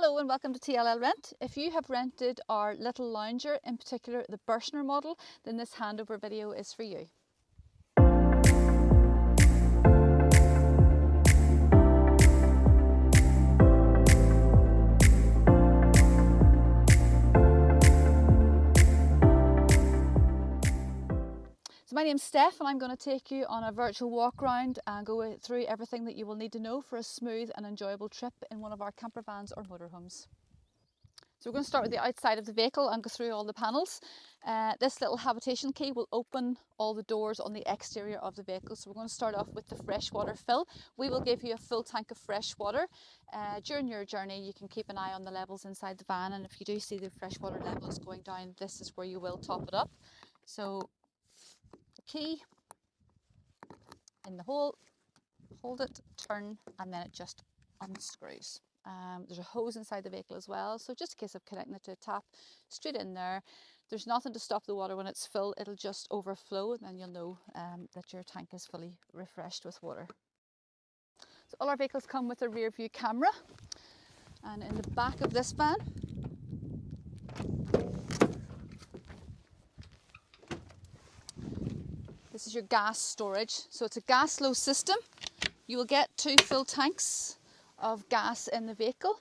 Hello and welcome to TLL Rent. If you have rented our Little Lounger, in particular the Burstner model, then this handover video is for you. So my name's Steph and I'm going to take you on a virtual walk around and go through everything that you will need to know for a smooth and enjoyable trip in one of our camper vans or motorhomes. So we're going to start with the outside of the vehicle and go through all the panels. This little habitation key will open all the doors on the exterior of the vehicle. So we're going to start off with the freshwater fill. We will give you a full tank of fresh water. During your journey you can keep an eye on the levels inside the van, and if you do see the freshwater levels going down, this is where you will top it up. So the key in the hole, hold it, turn, and then it just unscrews. There's a hose inside the vehicle as well, so just in case of connecting it to a tap, straight in there. There's nothing to stop the water when it's full, it'll just overflow, and then you'll know that your tank is fully refreshed with water. So all our vehicles come with a rear view camera, and in the back of this van this is your gas storage. So it's a gas flow system. You will get 2 full tanks of gas in the vehicle.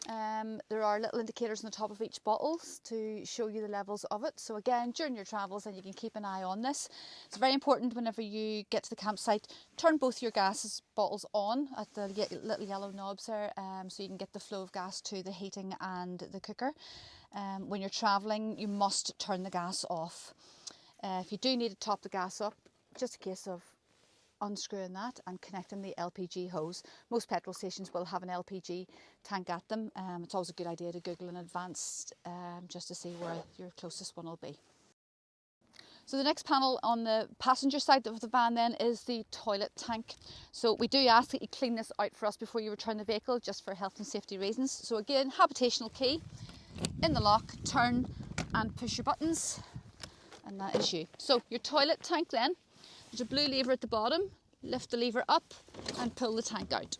There are little indicators on the top of each bottle to show you the levels of it. So again, during your travels, then you can keep an eye on this. It's very important whenever you get to the campsite, turn both your gas bottles on at the little yellow knobs there, so you can get the flow of gas to the heating and the cooker. When you're travelling, you must turn the gas off. If you do need to top the gas up, just a case of unscrewing that and connecting the LPG hose. Most petrol stations will have an LPG tank at them. It's always a good idea to Google in advance just to see where your closest one will be. So the next panel on the passenger side of the van then is the toilet tank. So we do ask that you clean this out for us before you return the vehicle, just for health and safety reasons. So again, habitational key in the lock, turn and push your buttons, and that is you. So your toilet tank then, there's a blue lever at the bottom, lift the lever up and pull the tank out.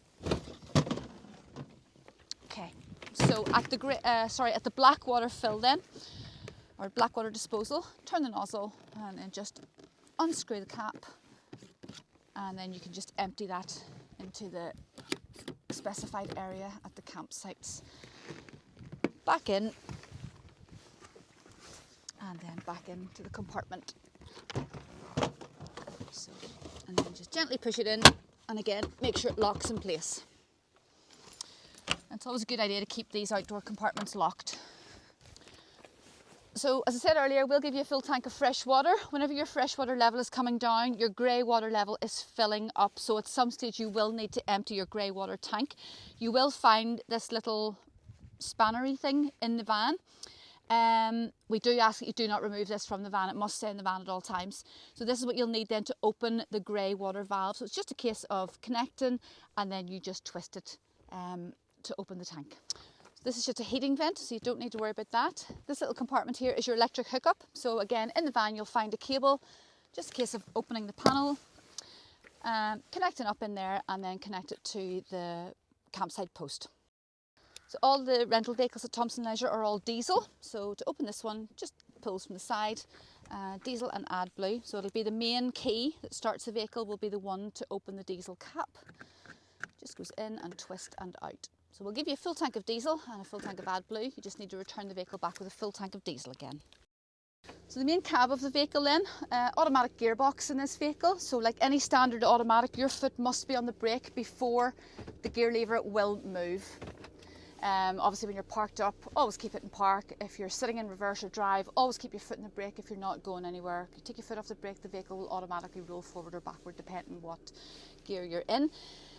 Okay, so at the black water fill then, or black water disposal, turn the nozzle and then just unscrew the cap, and then you can just empty that into the specified area at the campsites. Back in, and then back into the compartment. So, and then just gently push it in, and again make sure it locks in place. It's always a good idea to keep these outdoor compartments locked. So as I said earlier, we'll give you a full tank of fresh water. Whenever your freshwater level is coming down, your grey water level is filling up, so at some stage you will need to empty your grey water tank. You will find this little spannery thing in the van. We do ask that you do not remove this from the van. It must stay in the van at all times. So this is what you'll need then to open the grey water valve. So it's just a case of connecting, and then you just twist it to open the tank. So this is just a heating vent, so you don't need to worry about that. This little compartment here is your electric hookup. So again, in the van you'll find a cable, just a case of opening the panel, connecting up in there, and then connect it to the campsite post. So all the rental vehicles at Thompson Leisure are all diesel. So to open this one, just pulls from the side, diesel and AdBlue. So it'll be the main key that starts the vehicle will be the one to open the diesel cap. Just goes in and twist and out. So we'll give you a full tank of diesel and a full tank of AdBlue. You just need to return the vehicle back with a full tank of diesel again. So the main cab of the vehicle then, automatic gearbox in this vehicle. So like any standard automatic, your foot must be on the brake before the gear lever will move. Obviously when you're parked up, always keep it in park. If you're sitting in reverse or drive, always keep your foot in the brake if you're not going anywhere. If you take your foot off the brake, the vehicle will automatically roll forward or backward depending on what gear you're in.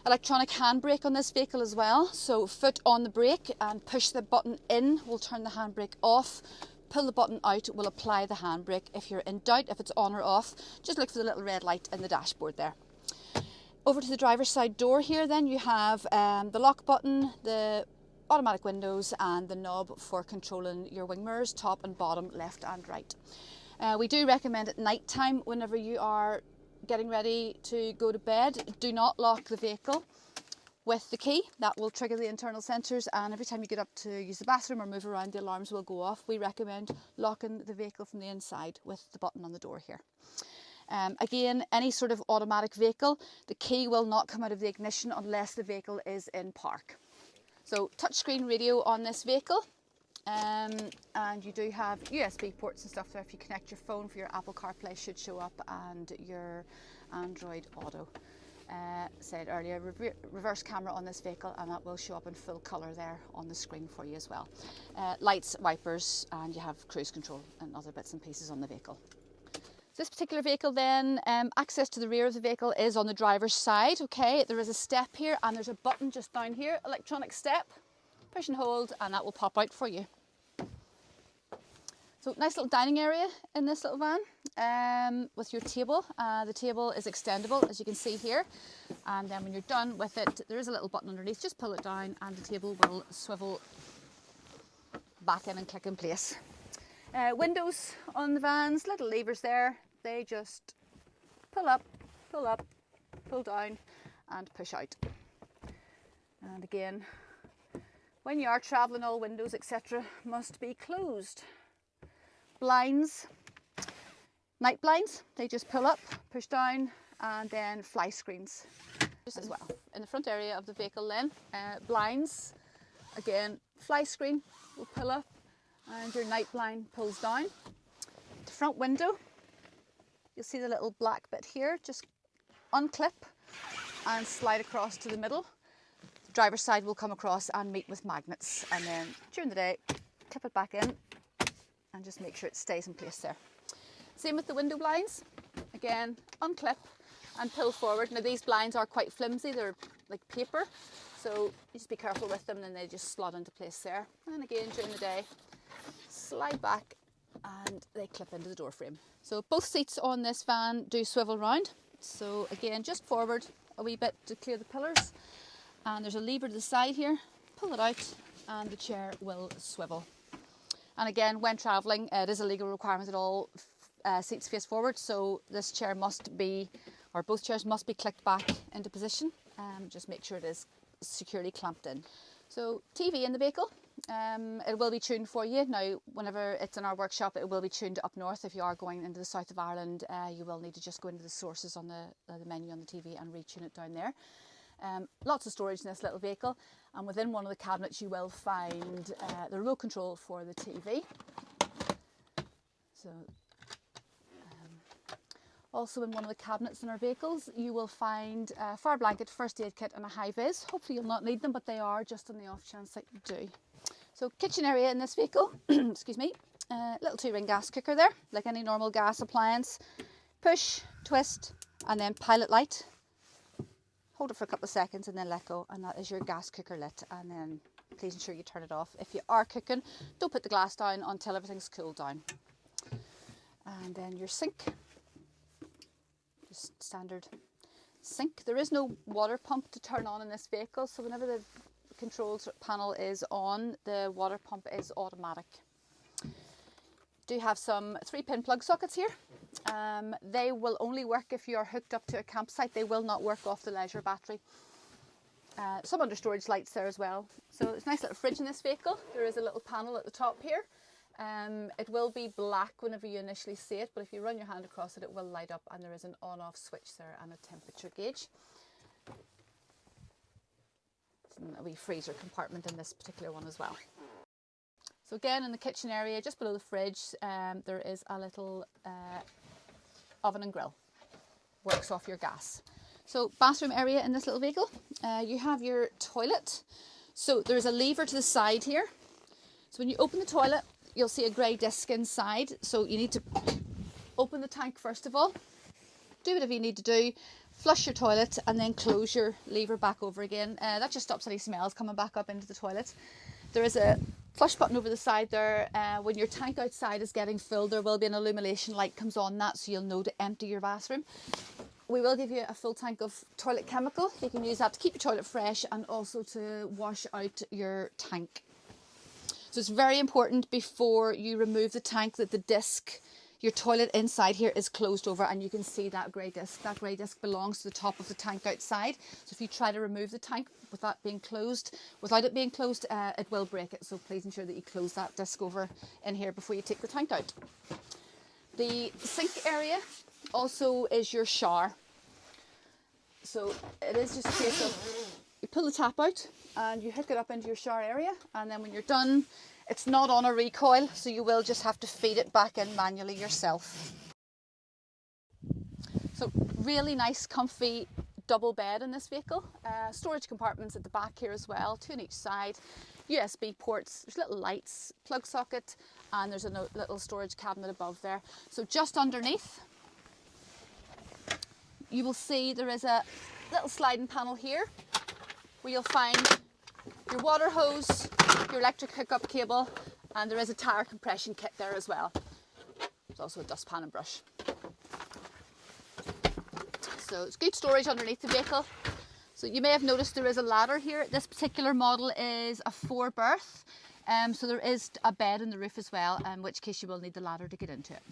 Electronic handbrake on this vehicle as well. So foot on the brake and push the button in will turn the handbrake off. Pull the button out will apply the handbrake. If you're in doubt if it's on or off, just look for the little red light in the dashboard there. Over to the driver's side door here then you have the lock button, the automatic windows, and the knob for controlling your wing mirrors, top and bottom, left and right. We do recommend at night time, whenever you are getting ready to go to bed, do not lock the vehicle. with the key. That will trigger the internal sensors, and every time you get up to use the bathroom or move around, the alarms will go off. We recommend locking the vehicle from the inside with the button on the door here. Again, any sort of automatic vehicle, the key will not come out of the ignition unless the vehicle is in park. So touchscreen radio on this vehicle, and you do have USB ports and stuff there. If you connect your phone for your Apple CarPlay should show up, and your Android Auto. Said earlier, reverse camera on this vehicle, and that will show up in full colour there on the screen for you as well. Lights, wipers, and you have cruise control and other bits and pieces on the vehicle. This particular vehicle then, access to the rear of the vehicle is on the driver's side. Okay, there is a step here, and there's a button just down here, electronic step. Push and hold, and that will pop out for you. So nice little dining area in this little van with your table. The table is extendable, as you can see here. And then when you're done with it, there is a little button underneath. Just pull it down and the table will swivel back in and click in place. Windows on the vans, little levers there. They just pull up, pull down and push out. And again, when you are travelling, all windows, etc. must be closed. Blinds, night blinds, they just pull up, push down, and then fly screens just as well. In the front area of the vehicle then, blinds, again, fly screen will pull up, and your night blind pulls down. The front window, you'll see the little black bit here, just unclip and slide across to the middle. The driver's side will come across and meet with magnets, and then during the day, clip it back in and just make sure it stays in place there. Same with the window blinds. Again, unclip and pull forward. Now these blinds are quite flimsy, they're like paper, so you just be careful with them, and then they just slot into place there. And again, during the day, slide back and they clip into the door frame. So both seats on this van do swivel round. So again, just forward a wee bit to clear the pillars, and there's a lever to the side here, pull it out and the chair will swivel. And again, when travelling, it is a legal requirement that all seats face forward, so this chair must be, or both chairs must be clicked back into position. Just make sure it is securely clamped in. So TV in the vehicle, it will be tuned for you. Now, whenever it's in our workshop, it will be tuned up north. If you are going into the south of Ireland, you will need to just go into the sources on the menu on the TV and retune it down there. Lots of storage in this little vehicle, and within one of the cabinets you will find the remote control for the TV. So also in one of the cabinets in our vehicles you will find a fire blanket, first aid kit and a high vis. Hopefully you'll not need them, but they are just on the off chance that you do. So kitchen area in this vehicle, excuse me, little 2-ring gas cooker there, like any normal gas appliance. Push, twist and then pilot light. Hold it for a couple of seconds and then let go, and that is your gas cooker lit. And then please ensure you turn it off. If you are cooking, don't put the glass down until everything's cooled down. And then your sink, just standard sink. There is no water pump to turn on in this vehicle, so whenever the controls panel is on, the water pump is automatic. Do have some 3-pin plug sockets here. They will only work if you are hooked up to a campsite. They will not work off the leisure battery. Some under storage lights there as well. So it's a nice little fridge in this vehicle. There is a little panel at the top here. It will be black whenever you initially see it, but if you run your hand across it, it will light up, and there is an on-off switch there and a temperature gauge. And a wee freezer compartment in this particular one as well. So again, in the kitchen area, just below the fridge, there is a little oven and grill. Works off your gas. So bathroom area in this little vehicle, you have your toilet. So there's a lever to the side here. So when you open the toilet, you'll see a grey disc inside. So you need to open the tank first of all. Do whatever you need to do. Flush your toilet and then close your lever back over again. That just stops any smells coming back up into the toilet. There is a flush button over the side there. When your tank outside is getting filled, there will be an illumination light comes on that, so you'll know to empty your bathroom. We will give you a full tank of toilet chemical. You can use that to keep your toilet fresh and also to wash out your tank. So it's very important before you remove the tank that the disc your toilet inside here is closed over, and you can see that grey disc. That grey disc belongs to the top of the tank outside. So if you try to remove the tank without it being closed, it will break it. So please ensure that you close that disc over in here before you take the tank out. The sink area also is your shower. So it is just a case of you pull the tap out and you hook it up into your shower area, and then when you're done, it's not on a recoil, so you will just have to feed it back in manually yourself. So really nice comfy double bed in this vehicle. Storage compartments at the back here as well, 2 on each side. USB ports, there's little lights, plug socket, and there's a little storage cabinet above there. So just underneath, you will see there is a little sliding panel here where you'll find your water hose, your electric hookup cable, and there is a tyre compression kit there as well. There's also a dustpan and brush. So it's good storage underneath the vehicle. So you may have noticed there is a ladder here. This particular model is a 4-berth, so there is a bed in the roof as well, in which case you will need the ladder to get into it.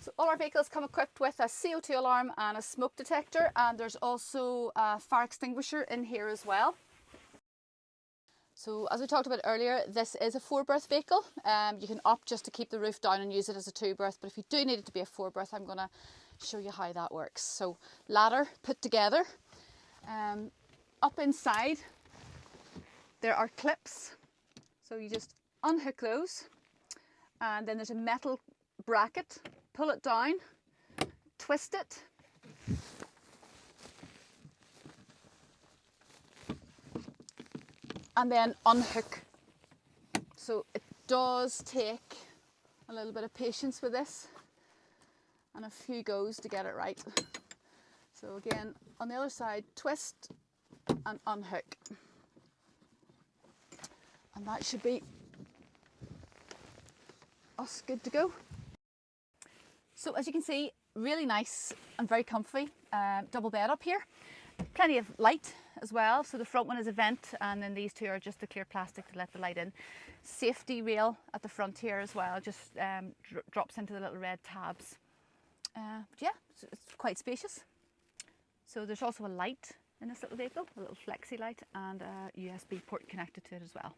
So all our vehicles come equipped with a CO2 alarm and a smoke detector, and there's also a fire extinguisher in here as well. So as we talked about earlier, this is a 4-berth vehicle. You can opt just to keep the roof down and use it as a 2-berth, but if you do need it to be a 4-berth, I'm going to show you how that works. So ladder put together. Up inside there are clips, so you just unhook those, and then there's a metal bracket. Pull it down, twist it, and then unhook. So it does take a little bit of patience with this and a few goes to get it right. So again, on the other side, twist and unhook. And that should be us good to go. So as you can see, really nice and very comfy double bed up here. Plenty of light as well. So the front one is a vent, and then these two are just the clear plastic to let the light in. Safety rail at the front here as well, just drops into the little red tabs. But yeah, it's quite spacious. So there's also a light in this little vehicle, a little flexi light, and a USB port connected to it as well.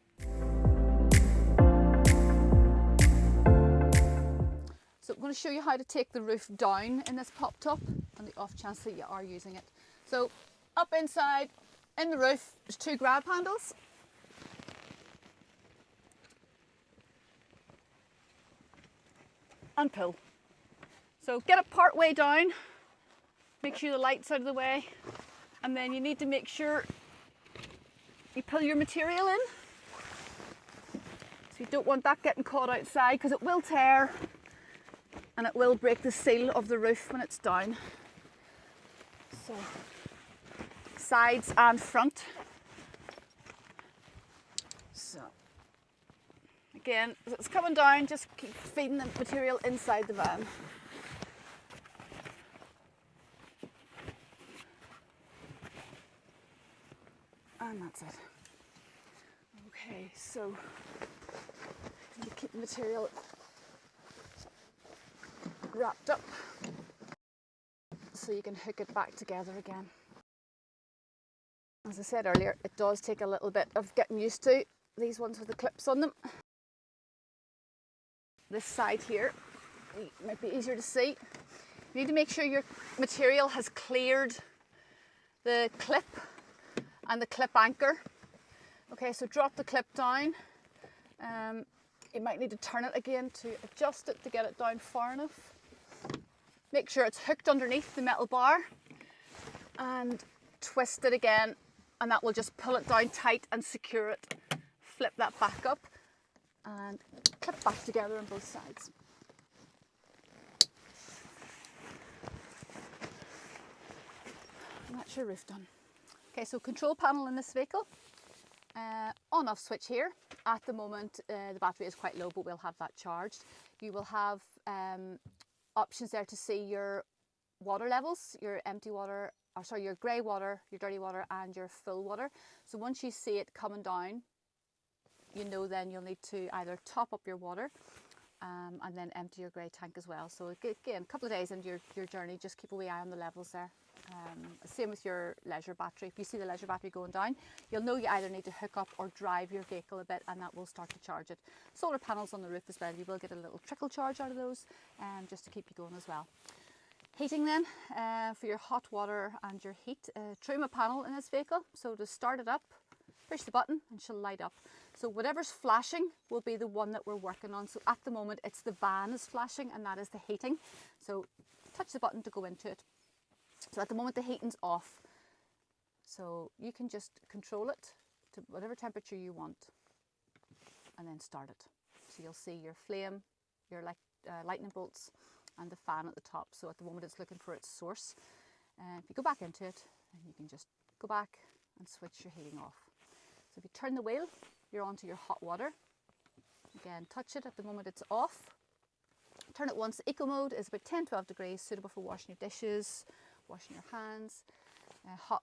So I'm going to show you how to take the roof down in this pop top on the off chance that you are using it. So up inside in the roof, there's 2 grab handles. And pull. So get it part way down, make sure the light's out of the way, and then you need to make sure you pull your material in. So you don't want that getting caught outside because it will tear and it will break the seal of the roof when it's down. So sides and front. So again, as it's coming down, just keep feeding the material inside the van. And that's it. Okay, so you keep the material wrapped up so you can hook it back together again. As I said earlier, it does take a little bit of getting used to these ones with the clips on them. This side here might be easier to see. You need to make sure your material has cleared the clip and the clip anchor. Okay, so drop the clip down. You might need to turn it again to adjust it to get it down far enough. Make sure it's hooked underneath the metal bar and twist it again, and that will just pull it down tight and secure it. Flip that back up and clip back together on both sides. And that's your roof done. Okay, so control panel in this vehicle, on-off switch here. At the moment the battery is quite low, but we'll have that charged. You will have options there to see your water levels, your empty water, or sorry, your grey water, your dirty water, and your full water. So once you see it coming down, you know then you'll need to either top up your water and then empty your grey tank as well. So again, a couple of days into your journey, just keep a wee eye on the levels there. Same with your leisure battery. If you see the leisure battery going down, you'll know you either need to hook up or drive your vehicle a bit, and that will start to charge it. Solar panels on the roof as well, you will get a little trickle charge out of those, just to keep you going as well. Heating then, for your hot water and your heat. Truma panel in this vehicle, so to start it up, push the button and she'll light up. So whatever's flashing will be the one that we're working on. So at the moment it's the van is flashing, and that is the heating. So touch the button to go into it. So at the moment the heating's off. So you can just control it to whatever temperature you want and then start it. So you'll see your flame, your lightning bolts and the fan at the top. So at the moment it's looking for its source. If you go back into it, and you can just go back and switch your heating off. So if you turn the wheel, you're onto your hot water. Again, touch it, at the moment it's off. Turn it once. Eco mode is about 10-12 degrees, suitable for washing your dishes, washing your hands. Hot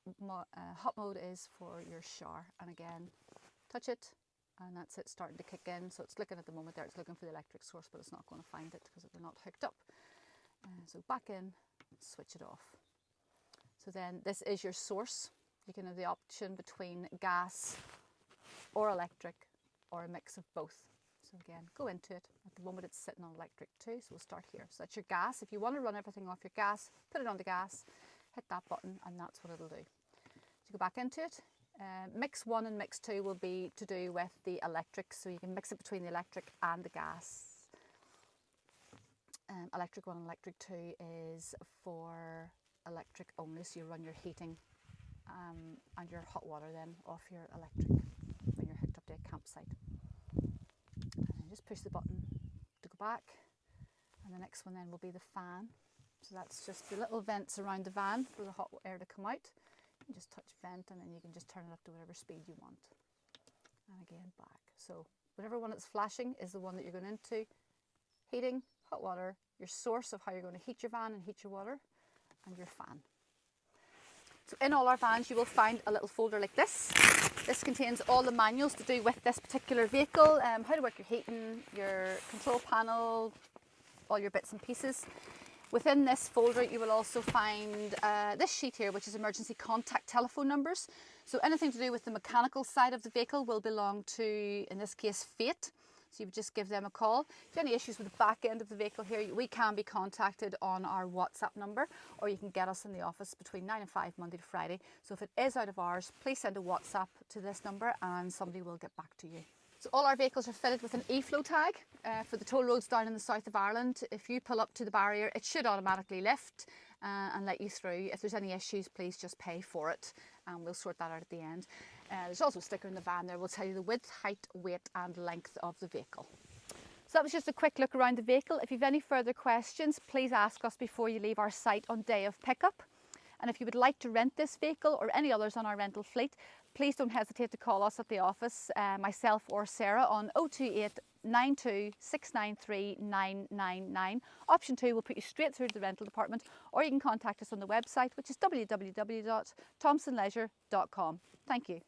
mode is for your shower. And again, touch it, and that's it starting to kick in. So it's looking at the moment there, it's looking for the electric source, but it's not going to find it because they're not hooked up. So back in, switch it off. So then this is your source. You can have the option between gas or electric or a mix of both. So again, go into it. At the moment it's sitting on electric too, so we'll start here. So that's your gas. If you want to run everything off your gas, put it on the gas, hit that button, and that's what it'll do. So go back into it. Mix 1 and mix 2 will be to do with the electric, so you can mix it between the electric and the gas. Electric 1 and electric 2 is for electric only, so you run your heating and your hot water then off your electric when you're hooked up to a campsite. And just push the button to go back, and the next one then will be the fan. So that's just the little vents around the van for the hot air to come out. You just touch vent, and then you can just turn it up to whatever speed you want. And again, back. So whatever one that's flashing is the one that you're going into. Heating, hot water, your source of how you're going to heat your van and heat your water, and your fan. So in all our vans you will find a little folder like this. This contains all the manuals to do with this particular vehicle, how to work your heating, your control panel, all your bits and pieces. Within this folder you will also find this sheet here, which is emergency contact telephone numbers. So anything to do with the mechanical side of the vehicle will belong to, in this case, Fate. So you would just give them a call. If you have any issues with the back end of the vehicle here, we can be contacted on our WhatsApp number, or you can get us in the office between 9 and 5 Monday to Friday. So if it is out of hours, please send a WhatsApp to this number and somebody will get back to you. So all our vehicles are fitted with an e-flow tag for the toll roads down in the south of Ireland. If you pull up to the barrier, it should automatically lift and let you through. If there's any issues, please just pay for it and we'll sort that out at the end. There's also a sticker in the van there. We'll tell you the width, height, weight and length of the vehicle. So that was just a quick look around the vehicle. If you have any further questions, please ask us before you leave our site on day of pickup. And if you would like to rent this vehicle or any others on our rental fleet, please don't hesitate to call us at the office, myself or Sarah, on 028 92 693 999. Option 2 will put you straight through to the rental department, or you can contact us on the website, which is www.thompsonleisure.com. Thank you.